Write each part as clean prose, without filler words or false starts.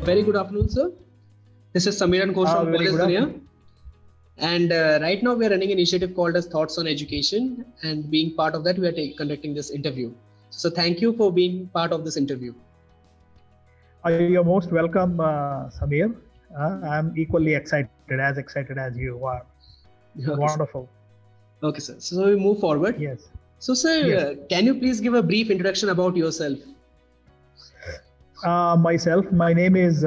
Very good afternoon, sir. This is Samir and Ghosh from Very College good Dunia. afternoon. And right now we are running an initiative called as Thoughts on Education. And being part of that, we are conducting this interview. So thank you for being part of this interview. You're most welcome, Samir. I'm equally excited as you are. Okay, Wonderful. Sir. Okay, sir. So we move forward. Yes. So, sir, Yes. Can you please give a brief introduction about yourself? Myself, my name is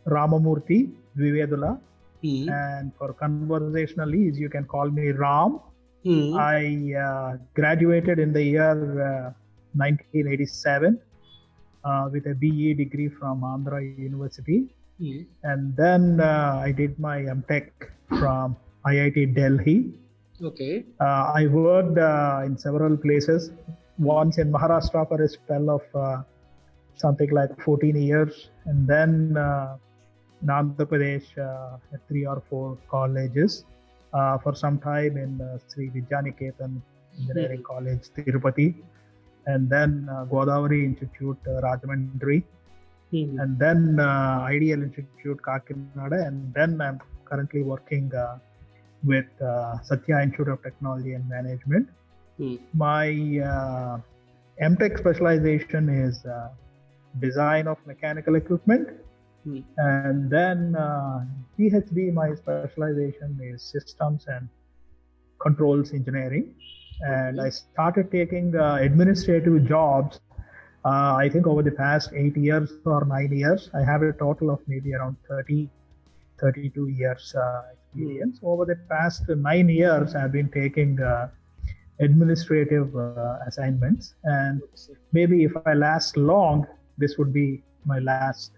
Ramamurthy Vivedula, Hmm. and for conversational ease, you can call me Ram. Hmm. I graduated in the year 1987 with a BE degree from Andhra University. Hmm. And then I did my MTech from IIT Delhi. Okay. I worked in several places. Once in Maharashtra for a spell of something like 14 years, and then in Andhra Pradesh at 3 or 4 colleges. For some time in Sri Vidyaniketan Engineering College, Tirupati, and then Godavari Institute, Rajahmundry, Hmm. and then Ideal Institute, Kakinada, and then I'm currently working with Satya Institute of Technology and Management. Hmm. My MTech specialization is design of mechanical equipment, Hmm. and then PhD, my specialization is systems and controls engineering. And Okay. I started taking administrative jobs I think over the past 8 years or 9 years. I have a total of maybe around 32 years experience. Over the past 9 years, I've been taking administrative assignments, and maybe if I last long, this would be my last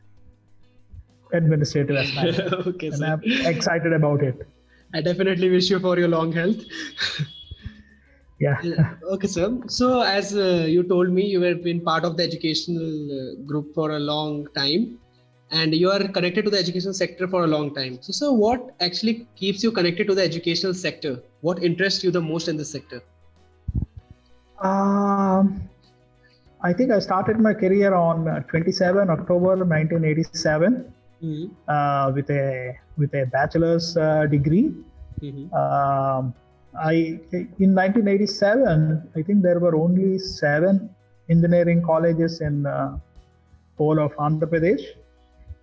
administrative assignment. Okay, And sir. I'm excited about it. I definitely wish you for your long health. Yeah. Okay, sir. So, as you told me, you have been part of the educational group for a long time, and you are connected to the education sector for a long time. So, sir, what actually keeps you connected to the educational sector? What interests you the most in this sector? I think I started my career on 27 October 1987 Mm-hmm. with a bachelor's degree. Mm-hmm. In 1987, I think there were only 7 engineering colleges in whole of Andhra Pradesh,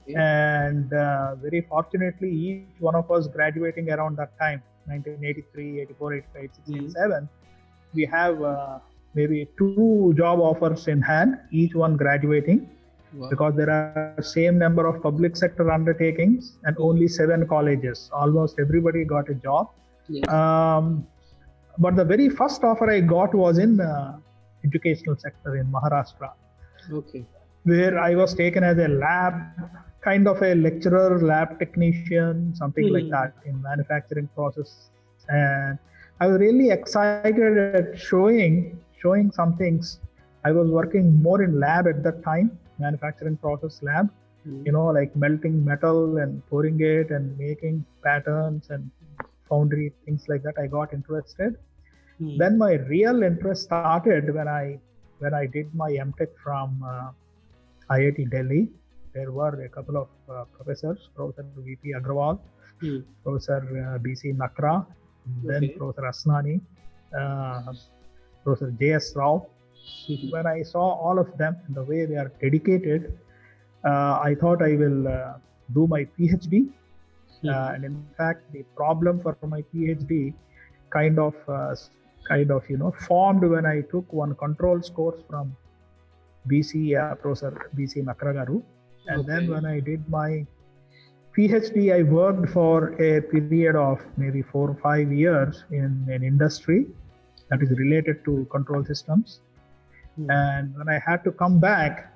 Okay. and very fortunately, each one of us graduating around that time, 1983, 84, 85, 87, we have maybe 2 job offers in hand, each one graduating, Wow. because there are same number of public sector undertakings and only 7 colleges. Almost everybody got a job. Yes. But the very first offer I got was in educational sector in Maharashtra, Okay. where I was taken as a lab, kind of a lecturer, lab technician, something like that in manufacturing process. And I was really excited at showing some things. I was working more in lab at that time, manufacturing process lab, like melting metal and pouring it and making patterns and foundry, things like that. I got interested. Then my real interest started when I did my MTech from IIT Delhi. There were a couple of professors, Professor VP Agrawal, Professor BC Nakra, then Okay. Professor Asnani, Professor JS Rao. When I saw all of them and the way they are dedicated, I thought I will do my PhD. And in fact, the problem for my PhD kind of formed when I took one controls course from BC Professor BC Nakragaru. And Okay. then when I did my PhD, I worked for a period of maybe 4 or 5 years in an industry that is related to control systems. And when I had to come back,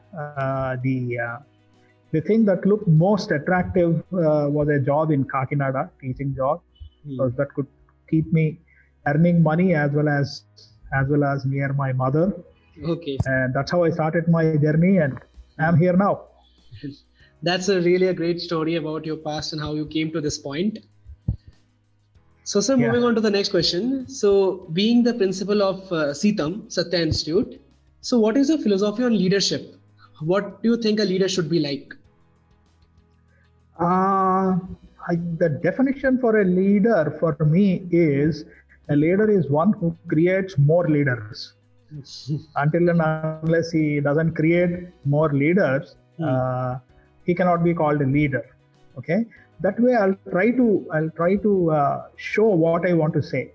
the thing that looked most attractive was a job in Kakinada, teaching job, because that could keep me earning money as well as near my mother. Okay. And that's how I started my journey, and I'm here now. That's really a great story about your past and how you came to this point. So, sir, Yeah. moving on to the next question. So, being the principal of SITAM, Satya Institute, so what is your philosophy on leadership? What do you think a leader should be like? Uh, the definition for a leader for me is a leader is one who creates more leaders. Until and unless he doesn't create more leaders, he cannot be called a leader. Okay, that way I'll try to show what I want to say.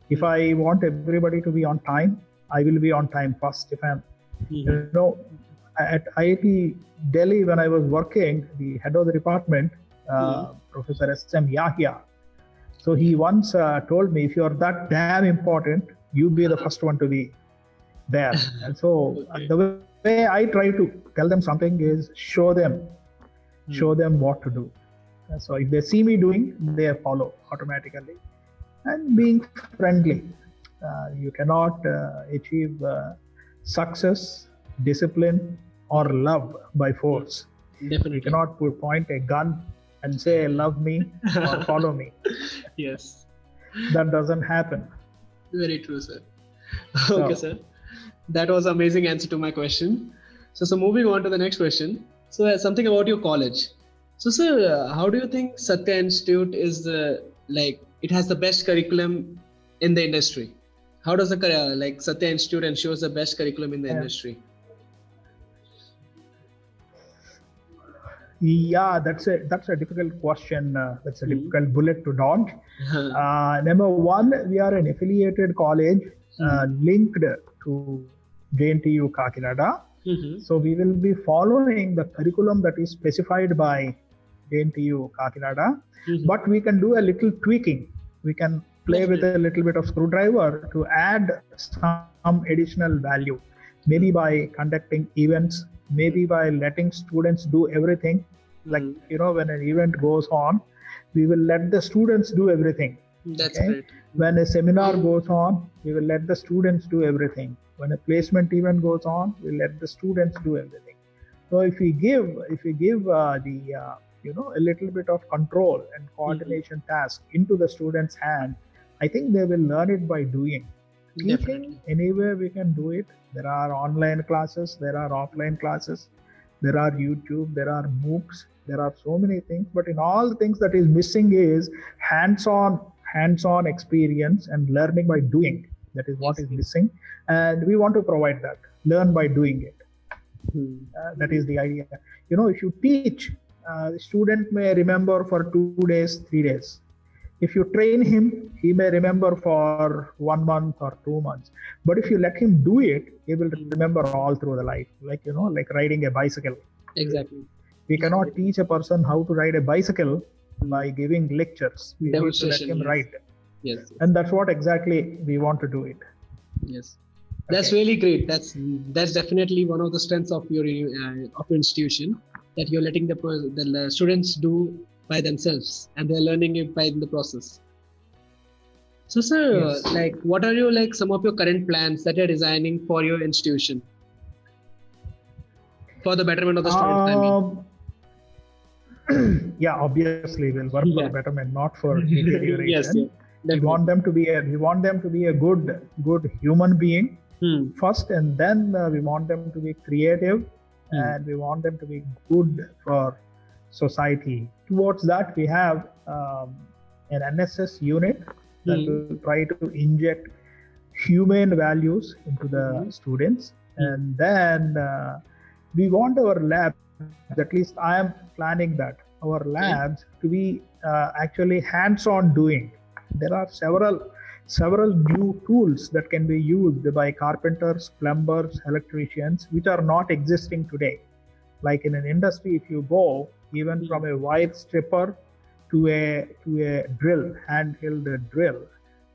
If I want everybody to be on time, I will be on time first. If I'm, at IIT Delhi when I was working, the head of the department, Professor S.M. Yahya. So he once told me, if you're that damn important, you be the first one to be there. And so the way I try to tell them something is show them what to do. And so if they see me doing, they follow automatically. And being friendly. You cannot achieve success, discipline, or love by force. Definitely. You cannot point a gun and say, love me or follow me. Yes. That doesn't happen. Very true, sir. Okay, sir. That was amazing answer to my question. So moving on to the next question. So something about your college. So sir, how do you think Satya Institute is it has the best curriculum in the industry? How does the Satya Institute ensures the best curriculum in the industry? Yeah, that's a difficult question. That's a difficult bullet to dodge. Number one, we are an affiliated college linked to JNTU Kakinada. So we will be following the curriculum that is specified by JNTU Kakinada, but we can do a little tweaking. We can play with a little bit of screwdriver to add some additional value, maybe by conducting events, maybe by letting students do everything. Like, when an event goes on, we will let the students do everything. That's great. When a seminar goes on, we will let the students do everything. When a placement event goes on, we'll let the students do everything. So if we give a little bit of control and coordination task into the students' hand, I think they will learn it by doing. Teaching, anywhere we can do it. There are online classes, there are offline classes, there are YouTube, there are MOOCs, there are so many things. But in all the things that is missing is hands-on experience and learning by doing. That is what is missing. And we want to provide that. Learn by doing it. That is the idea. If you teach, the student may remember for 2 days, 3 days. If you train him, he may remember for 1 month or 2 months. But if you let him do it, he will remember all through the life. Like riding a bicycle. Exactly. We cannot teach a person how to ride a bicycle by giving lectures. We need to let him ride. Yes. And that's what exactly we want to do it. Yes. That's really great. That's definitely one of the strengths of your institution, that you're letting the students do by themselves and they're learning it by the process. So sir, what are your some of your current plans that you're designing for your institution for the betterment of the students? Yeah, obviously we'll work for betterment, not for deterioration. Yes. We want them to be a good human being first, and then we want them to be creative, and we want them to be good for society. Towards that, we have an NSS unit that will try to inject humane values into the students, and then we want our labs, at least I am planning that, our labs to be actually hands-on doing. There are several new tools that can be used by carpenters, plumbers, electricians, which are not existing today. Like in an industry, if you go, even from a wire stripper to a drill, handheld drill,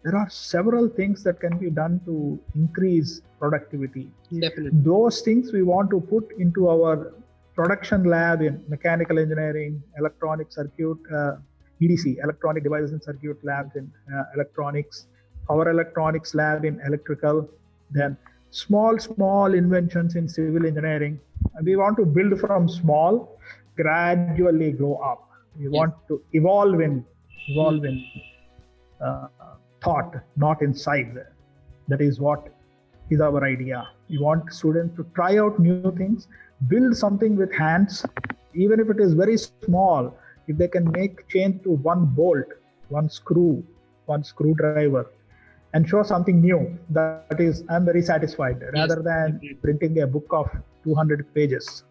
there are several things that can be done to increase productivity. Definitely. Those things we want to put into our production lab in mechanical engineering, electronic circuit, EDC, electronic devices and circuit labs in electronics, power electronics lab in electrical, then small inventions in civil engineering. And we want to build from small, gradually grow up. We want to evolve in thought, not in size. That is what is our idea. We want students to try out new things, build something with hands, even if it is very small, if they can make change to one bolt, one screw, one screwdriver, and show something new, that is, I'm very satisfied, rather than printing a book of 200 pages.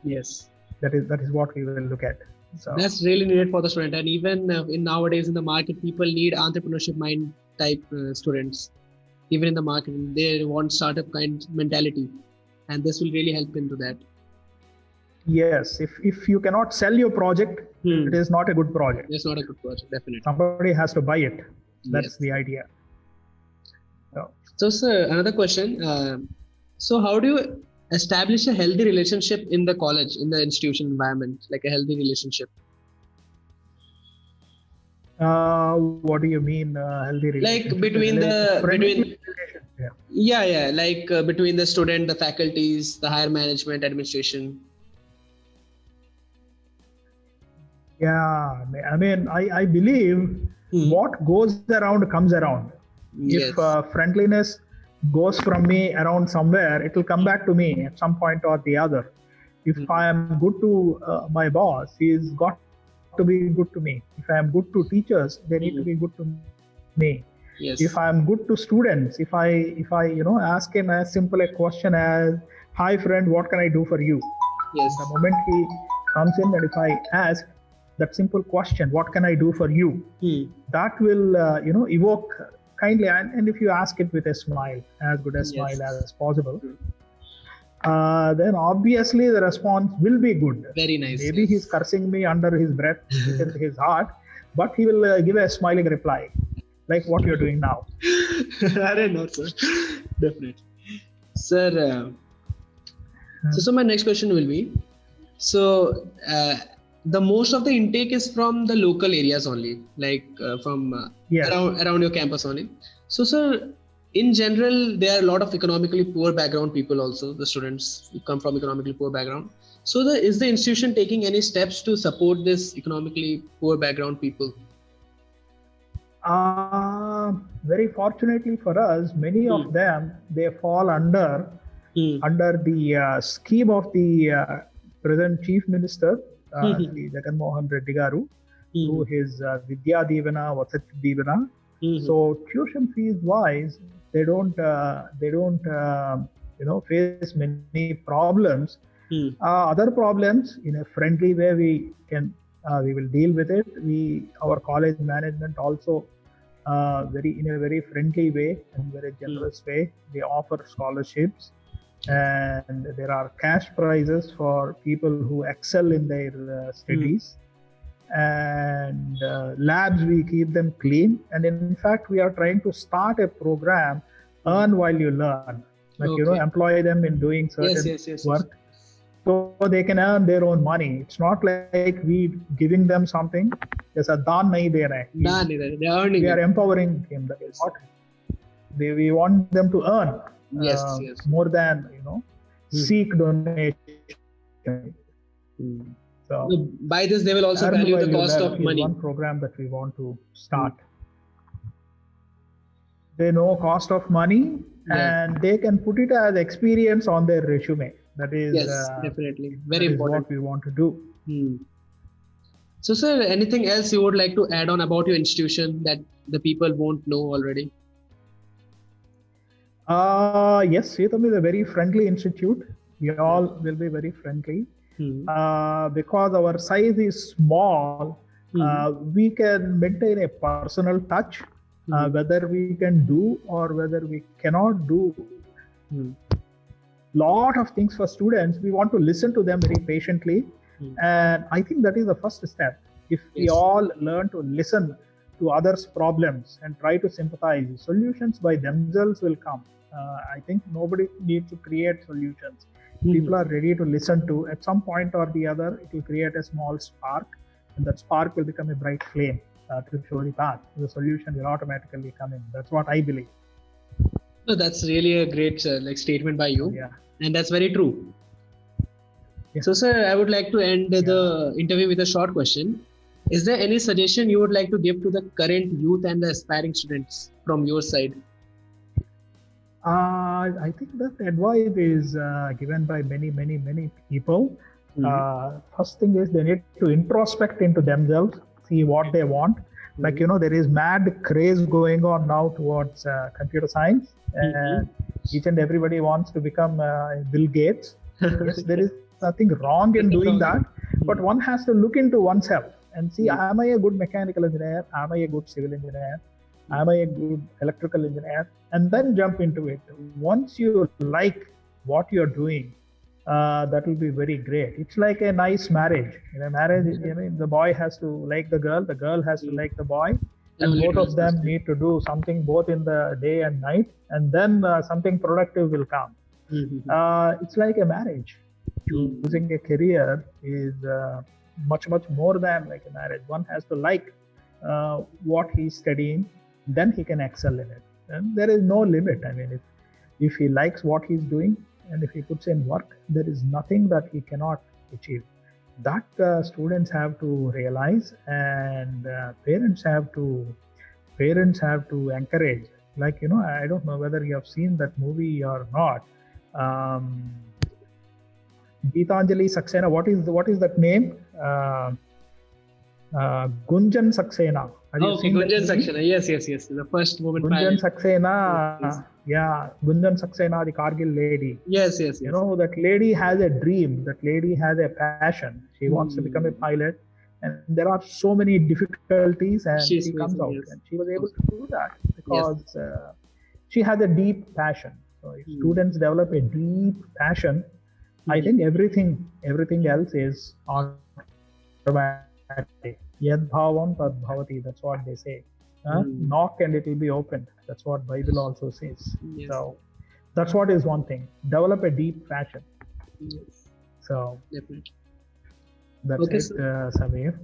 Yes. That is what we will look at. So that's really needed for the student, and even in nowadays in the market, people need entrepreneurship mind type students. Even in the market, they want startup kind mentality, and this will really help into that. Yes, if you cannot sell your project, it is not a good project. It's not a good project, definitely. Somebody has to buy it. That's the idea. So sir, another question. So how do you establish a healthy relationship in the college, in the institution environment, like a healthy relationship? What do you mean healthy relationship? Like between between the student, the faculties, the higher management, administration. Yeah, I mean, I believe what goes around comes around. Yes. If friendliness goes from me around somewhere, it will come back to me at some point or the other. If I am good to my boss, he's got to be good to me. If I am good to teachers, they need to be good to me. Yes. If I am good to students, if I ask him as simple a question as, "Hi friend, what can I do for you?" Yes. The moment he comes in, and if I ask that simple question, "What can I do for you?" that will evoke kindly, and if you ask it with a smile, as good a smile as possible, then obviously the response will be good. Very nice. Maybe he's cursing me under his breath in his heart, but he will give a smiling reply, like what you're doing now. I don't know, sir. Definitely. Sir, so my next question will be, so the most of the intake is from the local areas only, like from around your campus only. So sir, in general, there are a lot of economically poor background people also, the students who come from economically poor background. So is the institution taking any steps to support this economically poor background people? Very fortunately for us, many of them, they fall under the scheme of the present Chief Minister, Jagan Mohan Reddy Garu, through his Vidya Divana, Vasati Divana. So tuition fees wise, they don't face many problems. Other problems, in a friendly way, we will deal with it. Our college management also in a very friendly way and very generous way, they offer scholarships, and there are cash prizes for people who excel in their studies. And labs, we keep them clean, and in fact we are trying to start a program, earn while you learn, like employ them in doing certain work, so they can earn their own money. It's not like we giving them something. There's a daan nahi de rahe. They are earning. We are empowering them. That is what we want them to earn. More than seek donation. So by this, they will also value the cost of money. One program that we want to start. They know cost of money, and they can put it as experience on their resume. That is definitely very important. What we want to do. So, sir, anything else you would like to add on about your institution that the people won't know already? Yes, Seetham is a very friendly institute. We all will be very friendly. Because our size is small, we can maintain a personal touch, whether we can do or whether we cannot do. Lot of things for students, we want to listen to them very patiently, and I think that is the first step. If we all learn to listen to others' problems and try to sympathize, solutions by themselves will come. I think nobody needs to create solutions. People are ready to listen to. At some point or the other, it will create a small spark, and that spark will become a bright flame to show the path. The solution will automatically come in. That's what I believe. No, that's really a great statement by you, and that's very true. So, sir, I would like to end the interview with a short question. Is there any suggestion you would like to give to the current youth and the aspiring students from your side? I think that advice is given by many people. First thing is they need to introspect into themselves, see what they want. Like, there is mad craze going on now towards computer science, and each and everybody wants to become Bill Gates. Yes, there is nothing wrong in doing that, but one has to look into oneself and see, am I a good mechanical engineer? Am I a good civil engineer? Am I a good electrical engineer? And then jump into it. Once you like what you're doing, that will be very great. It's like a nice marriage. In a marriage, the boy has to like the girl has to like the boy, and both of them need to do something both in the day and night, and then something productive will come. It's like a marriage. Choosing a career is much more than like a marriage. One has to like what he's studying, then he can excel in it. And there is no limit. I mean, if he likes what he's doing, and if he puts in work, there is nothing that he cannot achieve. That students have to realize, and parents have to encourage. Like, I don't know whether you have seen that movie or not. Geetanjali Saxena. What is that name? Gunjan Saxena. Okay, Gunjan Saxena. Yes. The first woman Gunjan Saxena. Yes. Yeah, Gunjan Saxena, the Kargil lady. Yes. That lady has a dream. That lady has a passion. She wants to become a pilot. And there are so many difficulties, and she comes out. Yes. And she was able to do that because she has a deep passion. So if students develop a deep passion, I think everything else is automatic. Yad bhavam tad bhavati. That's what they say. Knock and it will be opened. That's what Bible also says. Yes. So that's what is one thing. Develop a deep passion. Yes. So definitely. That's okay, it, Samir.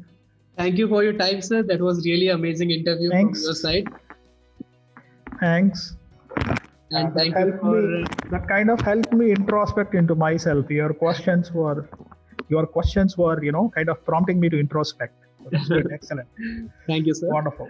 Thank you for your time, sir. That was really amazing interview from your side. Thanks. And thank you for that kind of helped me introspect into myself. Your questions were, kind of prompting me to introspect. So that's good. Excellent. Thank you, sir. Wonderful.